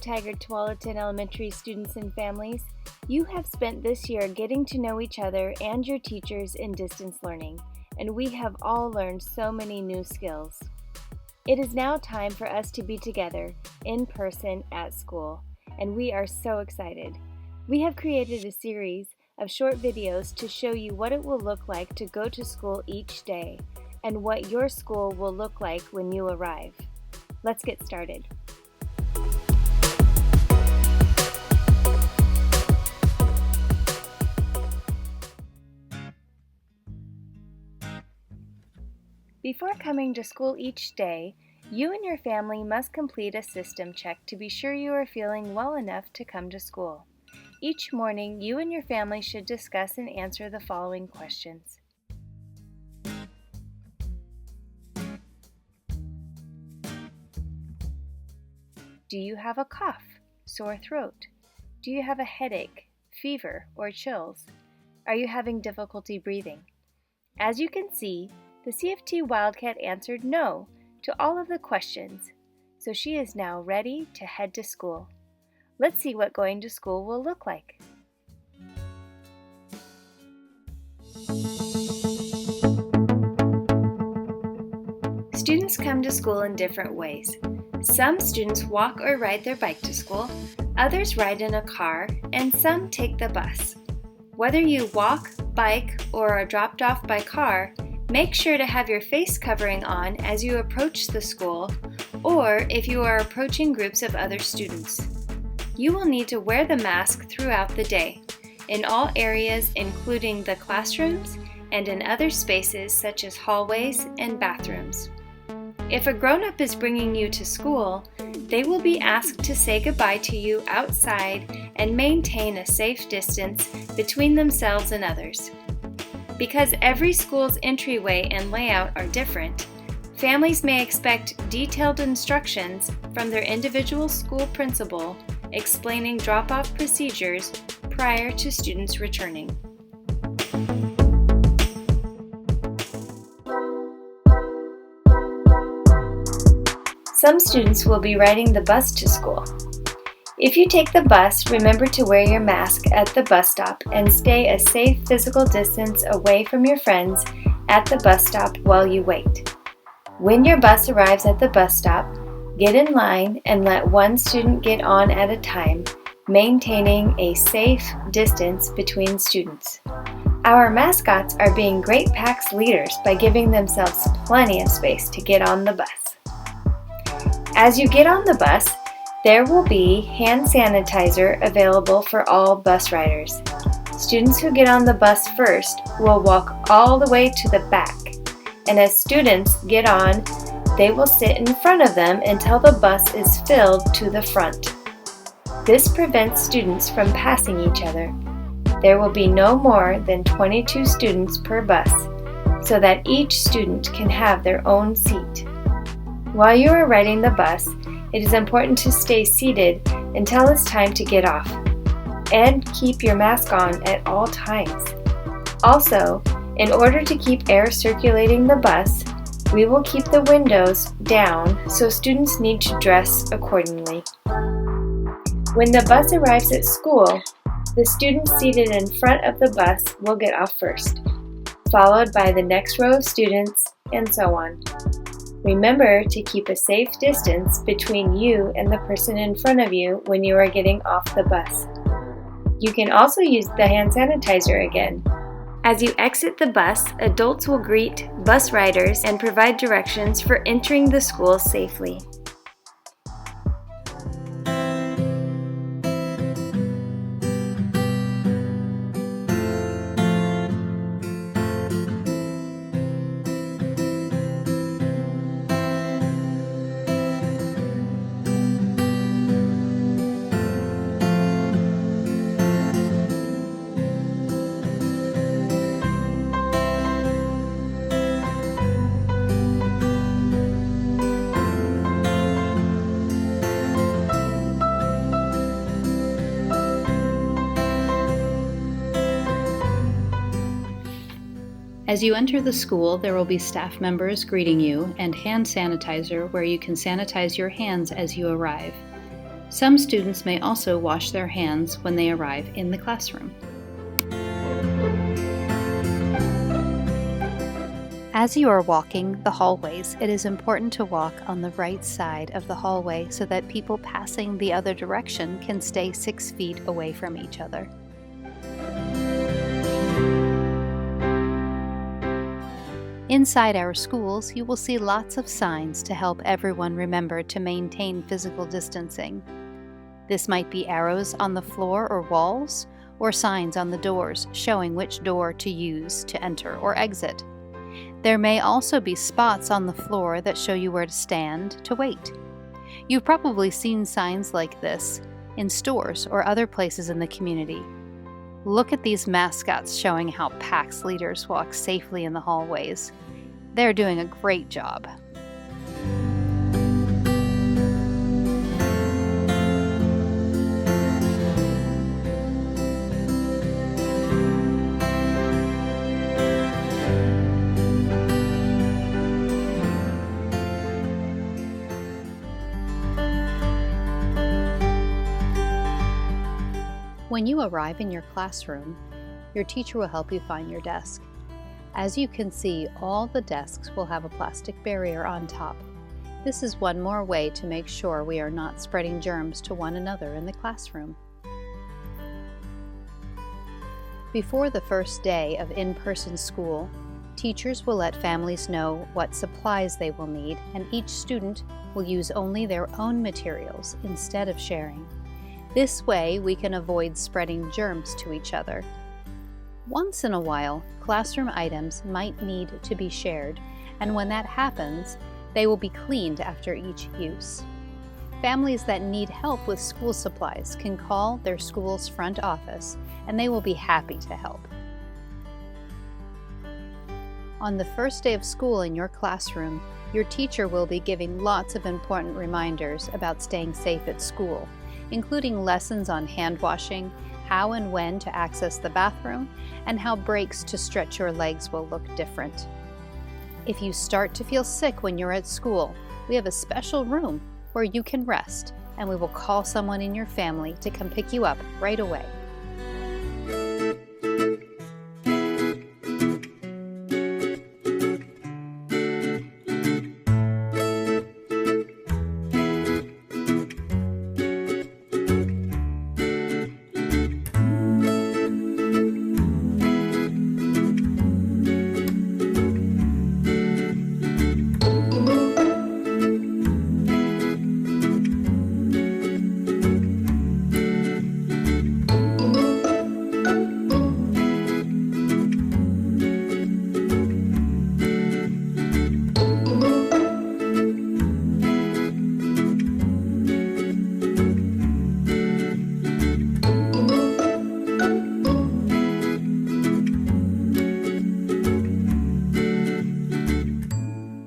Taggart Tualatin Elementary students and families. You have spent this year getting to know each other and your teachers in distance learning, and we have all learned so many new skills. It is now time for us to be together in person at school, and we are so excited. We have created a series of short videos to show you what it will look like to go to school each day and what your school will look like when you arrive. Let's get started. Before coming to school each day, you and your family must complete a system check to be sure you are feeling well enough to come to school. Each morning, you and your family should discuss and answer the following questions. Do you have a cough, sore throat? Do you have a headache, fever, or chills? Are you having difficulty breathing? As you can see, the CFT Wildcat answered no to all of the questions, so she is now ready to head to school. Let's see what going to school will look like. Students come to school in different ways. Some students walk or ride their bike to school, others ride in a car, and some take the bus. Whether you walk, bike, or are dropped off by car, make sure to have your face covering on as you approach the school, or if you are approaching groups of other students. You will need to wear the mask throughout the day, in all areas including the classrooms and in other spaces such as hallways and bathrooms. If a grown-up is bringing you to school, they will be asked to say goodbye to you outside and maintain a safe distance between themselves and others. Because every school's entryway and layout are different, families may expect detailed instructions from their individual school principal explaining drop-off procedures prior to students returning. Some students will be riding the bus to school. If you take the bus, remember to wear your mask at the bus stop and stay a safe physical distance away from your friends at the bus stop while you wait. When your bus arrives at the bus stop, get in line and let one student get on at a time, maintaining a safe distance between students. Our mascots are being great PACS leaders by giving themselves plenty of space to get on the bus. As you get on the bus, there will be hand sanitizer available for all bus riders. Students who get on the bus first will walk all the way to the back, and as students get on, they will sit in front of them until the bus is filled to the front. This prevents students from passing each other. There will be no more than 22 students per bus, so that each student can have their own seat. While you are riding the bus, it is important to stay seated until it's time to get off, and keep your mask on at all times. Also, in order to keep air circulating the bus, we will keep the windows down, so students need to dress accordingly. When the bus arrives at school, the students seated in front of the bus will get off first, followed by the next row of students, and so on. Remember to keep a safe distance between you and the person in front of you when you are getting off the bus. You can also use the hand sanitizer again. As you exit the bus, adults will greet bus riders and provide directions for entering the school safely. As you enter the school, there will be staff members greeting you and hand sanitizer where you can sanitize your hands as you arrive. Some students may also wash their hands when they arrive in the classroom. As you are walking the hallways, it is important to walk on the right side of the hallway so that people passing the other direction can stay 6 feet away from each other. Inside our schools, you will see lots of signs to help everyone remember to maintain physical distancing. This might be arrows on the floor or walls, or signs on the doors showing which door to use to enter or exit. There may also be spots on the floor that show you where to stand to wait. You've probably seen signs like this in stores or other places in the community. Look at these mascots showing how PAX leaders walk safely in the hallways. They're doing a great job. When you arrive in your classroom, your teacher will help you find your desk. As you can see, all the desks will have a plastic barrier on top. This is one more way to make sure we are not spreading germs to one another in the classroom. Before the first day of in-person school, teachers will let families know what supplies they will need, and each student will use only their own materials instead of sharing. This way, we can avoid spreading germs to each other. Once in a while, classroom items might need to be shared, and when that happens, they will be cleaned after each use. Families that need help with school supplies can call their school's front office, and they will be happy to help. On the first day of school in your classroom, your teacher will be giving lots of important reminders about staying safe at school, including lessons on hand washing, how and when to access the bathroom, and how breaks to stretch your legs will look different. If you start to feel sick when you're at school, we have a special room where you can rest, and we will call someone in your family to come pick you up right away.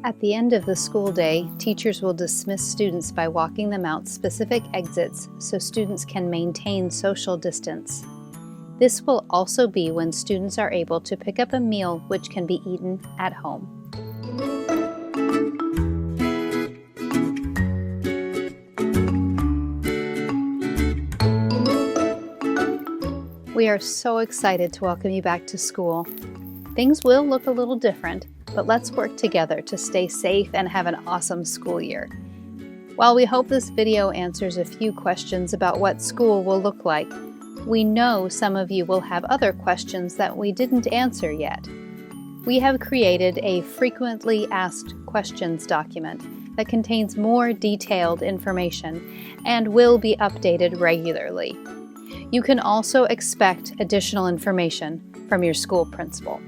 At the end of the school day, teachers will dismiss students by walking them out specific exits so students can maintain social distance. This will also be when students are able to pick up a meal which can be eaten at home. We are so excited to welcome you back to school. Things will look a little different, but let's work together to stay safe and have an awesome school year. While we hope this video answers a few questions about what school will look like, we know some of you will have other questions that we didn't answer yet. We have created a frequently asked questions document that contains more detailed information and will be updated regularly. You can also expect additional information from your school principal.